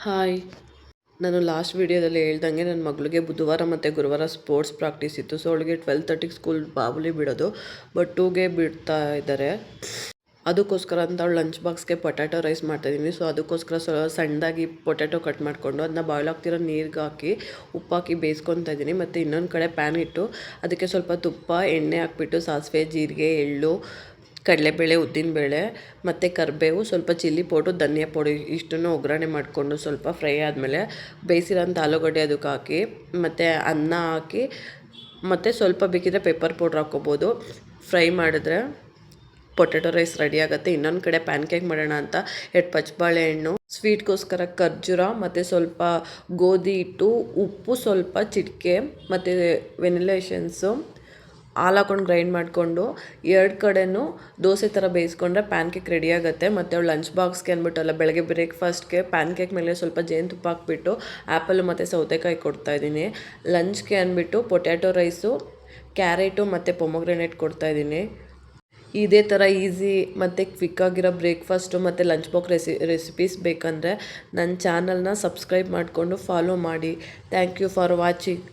Hi. ನಾನು last ವೀಡಿಯೋದಲ್ಲಿ ಹೇಳ್ದಂಗೆ ನನ್ನ ಮಗಳಿಗೆ ಬುಧವಾರ ಮತ್ತು ಗುರುವಾರ ಸ್ಪೋರ್ಟ್ಸ್ ಪ್ರಾಕ್ಟೀಸ್ ಇತ್ತು. ಸೊ ಅವಳಿಗೆ 12:30ಗೆ ಸ್ಕೂಲ್ ಬಾಬುಲಿ ಬಿಡೋದು, ಬಟ್ 2ಗೆ ಬಿಡ್ತಾ ಇದ್ದಾರೆ. ಅದಕ್ಕೋಸ್ಕರ ಅಂತ ಅವಳು ಲಂಚ್ ಬಾಕ್ಸ್ಗೆ ಪೊಟ್ಯಾಟೊ ರೈಸ್ ಮಾಡ್ತಾಯಿದ್ದೀನಿ. ಸೊ ಅದಕ್ಕೋಸ್ಕರ ಸಣ್ಣದಾಗಿ ಪೊಟ್ಯಾಟೊ ಕಟ್ ಮಾಡಿಕೊಂಡು ಅದನ್ನ ಬಾಯ್ಲ್ ಆಗ್ತಿರೋ ನೀರಿಗೆ ಹಾಕಿ ಉಪ್ಪಾಕಿ ಬೇಯಿಸ್ಕೊತಾ ಇದ್ದೀನಿ. ಮತ್ತು ಇನ್ನೊಂದು ಕಡೆ ಪ್ಯಾನ್ ಇಟ್ಟು ಅದಕ್ಕೆ ಸ್ವಲ್ಪ ತುಪ್ಪ, ಎಣ್ಣೆ ಹಾಕ್ಬಿಟ್ಟು ಸಾಸಿವೆ, ಜೀರಿಗೆ, ಎಳ್ಳು, ಕಡಲೆಬೇಳೆ, ಉದ್ದಿನಬೇಳೆ ಮತ್ತು ಕರಿಬೇವು, ಸ್ವಲ್ಪ ಚಿಲ್ಲಿ ಪೌಡ್ರು, ಧನಿಯಾ ಪುಡಿ ಇಷ್ಟನ್ನು ಒಗ್ಗರಣೆ ಮಾಡಿಕೊಂಡು ಸ್ವಲ್ಪ ಫ್ರೈ ಆದಮೇಲೆ ಬೇಯಿಸಿರೋಂಥ ಆಲೂಗಡ್ಡೆ ಅದಕ್ಕೆ ಹಾಕಿ ಮತ್ತು ಅನ್ನ ಹಾಕಿ ಮತ್ತು ಸ್ವಲ್ಪ ಬೇಕಿದ್ರೆ ಪೆಪ್ಪರ್ ಪೌಡ್ರ್ ಹಾಕ್ಕೋಬೋದು. ಫ್ರೈ ಮಾಡಿದ್ರೆ ಪೊಟ್ಯಾಟೊ ರೈಸ್ ರೆಡಿ ಆಗುತ್ತೆ. ಇನ್ನೊಂದು ಕಡೆ ಪ್ಯಾನ್ ಕೇಕ್ ಮಾಡೋಣ ಅಂತ 2 ಪಚ್ಚಬಾಳೆಹಣ್ಣು, ಸ್ವೀಟ್ಗೋಸ್ಕರ ಖರ್ಜೂರ ಮತ್ತು ಸ್ವಲ್ಪ ಗೋಧಿ ಹಿಟ್ಟು, ಉಪ್ಪು ಸ್ವಲ್ಪ ಚಿಟಿಕೆ ಮತ್ತು ವೆನಿಲಾ ಎಸೆನ್ಸು ಹಾಲು ಹಾಕೊಂಡು ಗ್ರೈಂಡ್ ಮಾಡಿಕೊಂಡು 2 ಕಡೆನೂ ದೋಸೆ ಥರ ಬೇಯಿಸ್ಕೊಂಡ್ರೆ ಪ್ಯಾನ್ ಕೇಕ್ ರೆಡಿ ಆಗುತ್ತೆ. ಮತ್ತು ಅವಳು ಲಂಚ್ ಬಾಕ್ಸ್ಗೆ ಅಂದ್ಬಿಟ್ಟಲ್ಲ, ಬೆಳಗ್ಗೆ ಬ್ರೇಕ್ಫಾಸ್ಟ್ಗೆ ಪ್ಯಾನ್ ಕೇಕ್ ಮೇಲೆ ಸ್ವಲ್ಪ ಜೇನುತುಪ್ಪ ಹಾಕ್ಬಿಟ್ಟು ಆ್ಯಪಲ್ಲು ಮತ್ತು ಸೌತೆಕಾಯಿ ಕೊಡ್ತಾಯಿದ್ದೀನಿ. ಲಂಚ್ಗೆ ಅಂದ್ಬಿಟ್ಟು ಪೊಟ್ಯಾಟೊ ರೈಸು, ಕ್ಯಾರೆಟು ಮತ್ತು ಪೊಮೊಗ್ರೆನೇಟ್ ಕೊಡ್ತಾಯಿದ್ದೀನಿ. ಇದೇ ಥರ ಈಸಿ ಮತ್ತು ಕ್ವಿಕ್ಕಾಗಿರೋ ಬ್ರೇಕ್ಫಾಸ್ಟು ಮತ್ತು ಲಂಚ್ ಬಾಕ್ಸ್ ರೆಸಿಪೀಸ್ ಬೇಕಂದರೆ ನನ್ನ ಚಾನಲ್ನ ಸಬ್ಸ್ಕ್ರೈಬ್ ಮಾಡಿಕೊಂಡು ಫಾಲೋ ಮಾಡಿ. Thank you for watching.